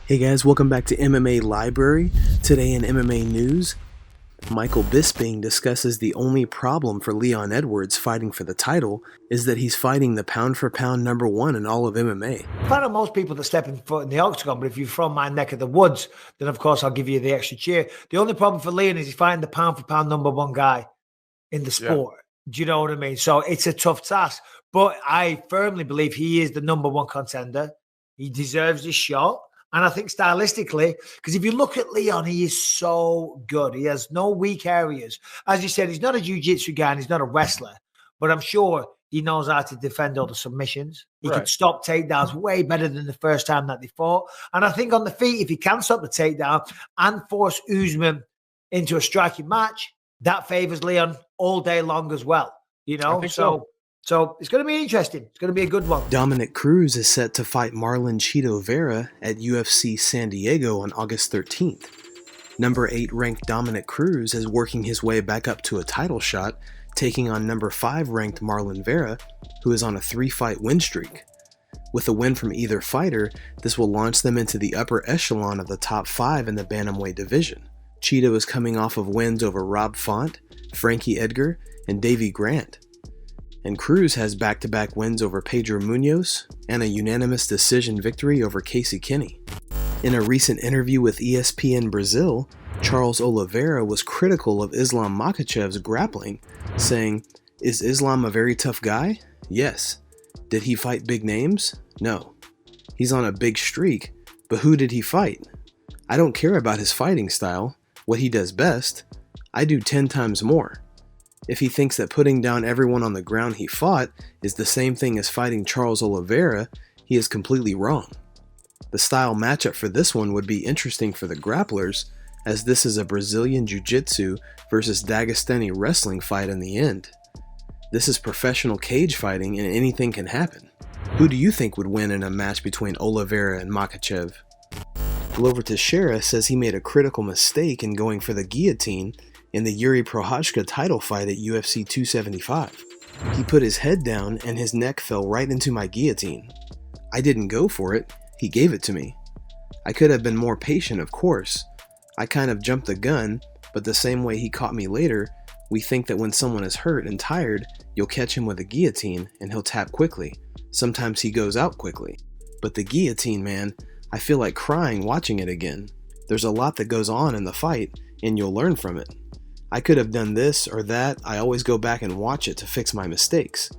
Hey guys, welcome back to MMA Library. Today in MMA news, Michael Bisping discusses the only problem for Leon Edwards fighting for the title is that he's fighting the pound-for-pound number one in all of MMA. I find most people that step in foot in the octagon, but if you're from my neck of the woods, then of course I'll give you the extra cheer. The only problem for Leon is he's fighting the pound-for-pound number one guy in the sport. Yeah. Do you know what I mean? So it's a tough task, but I firmly believe he is the number one contender. He deserves his shot. And I think stylistically, because if you look at Leon, he is so good. He has no weak areas. As you said, he's not a jiu-jitsu guy and he's not a wrestler, but I'm sure he knows how to defend all the submissions. He can stop takedowns way better than the first time that they fought. And I think on the feet, if he can stop the takedown and force Usman into a striking match, that favors Leon all day long as well. You know, So it's going to be interesting. It's going to be a good one. Dominick Cruz is set to fight Marlon Chito Vera at UFC San Diego on August 13th. Number 8 ranked Dominick Cruz is working his way back up to a title shot, taking on number 5 ranked Marlon Vera, who is on a 3-fight win streak. With a win from either fighter, this will launch them into the upper echelon of the top 5 in the bantamweight division. Chito is coming off of wins over Rob Font, Frankie Edgar, and Davey Grant. And Cruz has back-to-back wins over Pedro Munoz and a unanimous decision victory over Casey Kinney. In a recent interview with ESPN Brazil, Charles Oliveira was critical of Islam Makhachev's grappling, saying, "Is Islam a very tough guy? Yes. Did he fight big names? No. He's on a big streak, but who did he fight? I don't care about his fighting style, what he does best. I do 10 times more. If he thinks that putting down everyone on the ground he fought is the same thing as fighting Charles Oliveira, he is completely wrong. The style matchup for this one would be interesting for the grapplers, as this is a Brazilian Jiu-Jitsu versus Dagestani wrestling fight in the end. This is professional cage fighting and anything can happen. Who do you think would win in a match between Oliveira and Makhachev?" Glover Teixeira says he made a critical mistake in going for the guillotine in the Yuri Prochazka title fight at UFC 275. "He put his head down and his neck fell right into my guillotine. I didn't go for it, he gave it to me. I could have been more patient, of course. I kind of jumped the gun, but the same way he caught me later, we think that when someone is hurt and tired, you'll catch him with a guillotine and he'll tap quickly. Sometimes he goes out quickly. But the guillotine, man, I feel like crying watching it again. There's a lot that goes on in the fight, and you'll learn from it. I could have done this or that. I always go back and watch it to fix my mistakes.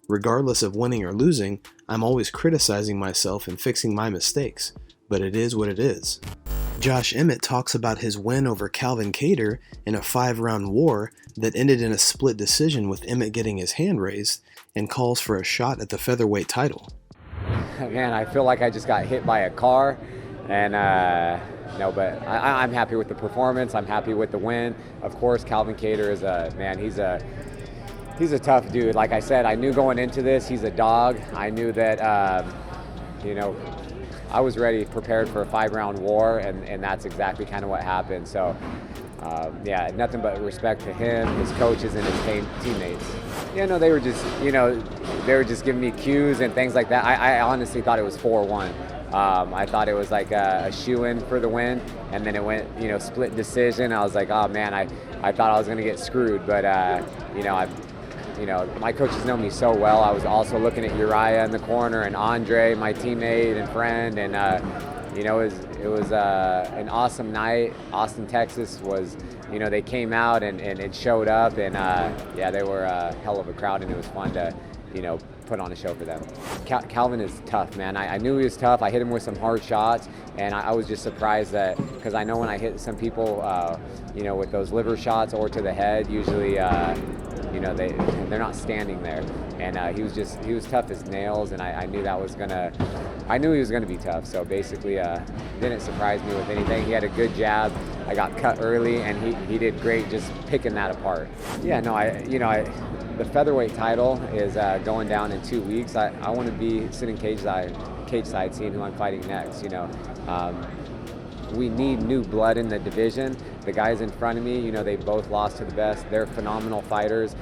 Regardless of winning or losing, I'm always criticizing myself and fixing my mistakes, but it is what it is." Josh Emmett talks about his win over Calvin Kattar in a 5-round war that ended in a split decision with Emmett getting his hand raised, and calls for a shot at the featherweight title. Man, I feel like I just got hit by a car, and no, but I'm happy with the performance. I'm happy with the win. Of course, Calvin Kattar is he's a tough dude. Like I said, I knew going into this, he's a dog. I knew that, I was ready, prepared for a 5-round war, and that's exactly kind of what happened. So, nothing but respect to him, his coaches, and his teammates. They were just giving me cues and things like that. I honestly thought it was 4-1. I thought it was like a shoe-in for the win, and then it went, split decision. I was like, oh man, I thought I was gonna get screwed, but my coaches know me so well. I was also looking at Uriah in the corner and Andre, my teammate and friend, and it was an awesome night. Austin, Texas was, they came out and showed up, and they were a hell of a crowd, and it was fun to, put on a show for them. Calvin is tough, man. I knew he was tough. I hit him with some hard shots, and I was just surprised that, because I know when I hit some people, with those liver shots or to the head, usually, they're not standing there. And he was tough as nails, and I knew he was gonna be tough. So basically, didn't surprise me with anything. He had a good jab. I got cut early, and he did great just picking that apart. Yeah, no, the featherweight title is going down in 2 weeks. I want to be sitting cage side seeing who I'm fighting next. we need new blood in the division. The guys in front of me, you know, they both lost to the best. They're phenomenal fighters.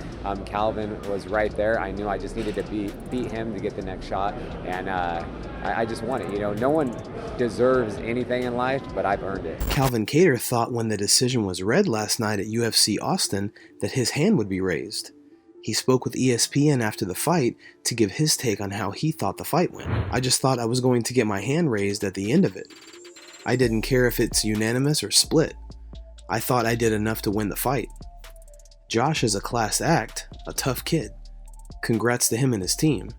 Calvin was right there. I knew I just needed to beat him to get the next shot, and I just won it. You know, no one deserves anything in life, but I've earned it. Calvin Kattar thought when the decision was read last night at UFC Austin that his hand would be raised. He spoke with ESPN after the fight to give his take on how he thought the fight went. I just thought I was going to get my hand raised at the end of it. I didn't care if it's unanimous or split. I thought I did enough to win the fight. Josh is a class act, a tough kid. Congrats to him and his team.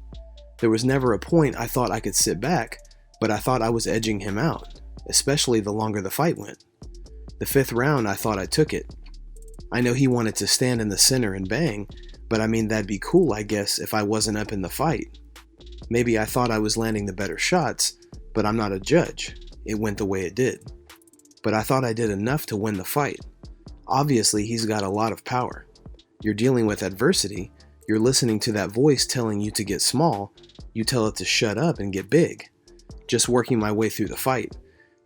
There was never a point I thought I could sit back, but I thought I was edging him out, especially the longer the fight went. The 5th round, I thought I took it. I know he wanted to stand in the center and bang, but I mean, that'd be cool, I guess, if I wasn't up in the fight. Maybe I thought I was landing the better shots, but I'm not a judge. It went the way it did. But I thought I did enough to win the fight. Obviously, he's got a lot of power. You're dealing with adversity. You're listening to that voice telling you to get small. You tell it to shut up and get big. Just working my way through the fight,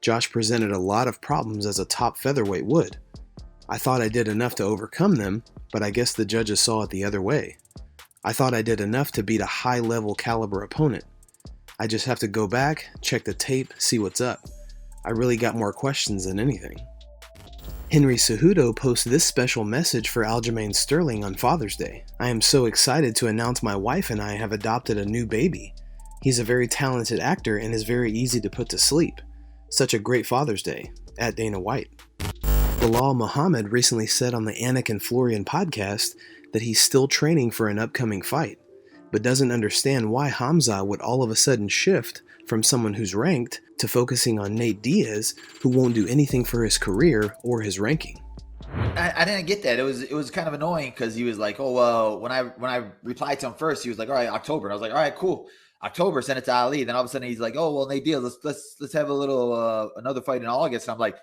Josh presented a lot of problems as a top featherweight would. I thought I did enough to overcome them, but I guess the judges saw it the other way. I thought I did enough to beat a high-level caliber opponent. I just have to go back, check the tape, see what's up. I really got more questions than anything. Henry Cejudo posts this special message for Aljamain Sterling on Father's Day. I am so excited to announce my wife and I have adopted a new baby. He's a very talented actor and is very easy to put to sleep. Such a great Father's Day. At Dana White. Belal Muhammed recently said on the Anik and Florian podcast that he's still training for an upcoming fight, but doesn't understand why Khamzat would all of a sudden shift from someone who's ranked to focusing on Nate Diaz, who won't do anything for his career or his ranking. I didn't get that. It was kind of annoying because he was like, oh well, when I replied to him first, he was like, all right, October. And I was like, all right, cool. October, send it to Ali. Then all of a sudden he's like, oh well, Nate Diaz, let's have a little another fight in August. And I'm like,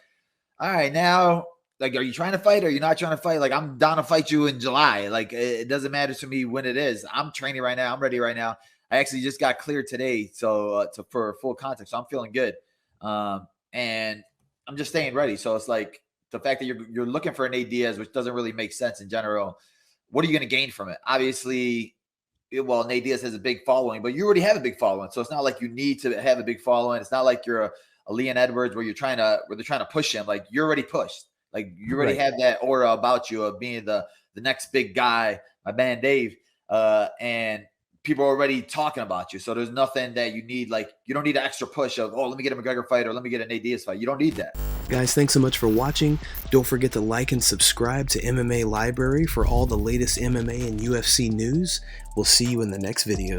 all right, now, like, are you trying to fight or are you not trying to fight? Like, I'm down to fight you in July. Like, it doesn't matter to me when it is. I'm training right now. I'm ready right now. I actually just got cleared today, so for full contact. So I'm feeling good, and I'm just staying ready. So it's like the fact that you're looking for an Nate Diaz, which doesn't really make sense in general. What are you going to gain from it? Obviously, well, Nate Diaz has a big following, but you already have a big following, so it's not like you need to have a big following. It's not like you're a Leon Edwards where they're trying to push him. Like, you're already pushed. Like, you already have that aura about you of being the next big guy, my man Dave, and people are already talking about you. So there's nothing that you need. Like, you don't need an extra push of, oh, let me get a McGregor fight or let me get a Nate Diaz fight. You don't need that. Guys, thanks so much for watching. Don't forget to like and subscribe to MMA Library for all the latest MMA and UFC news. We'll see you in the next video.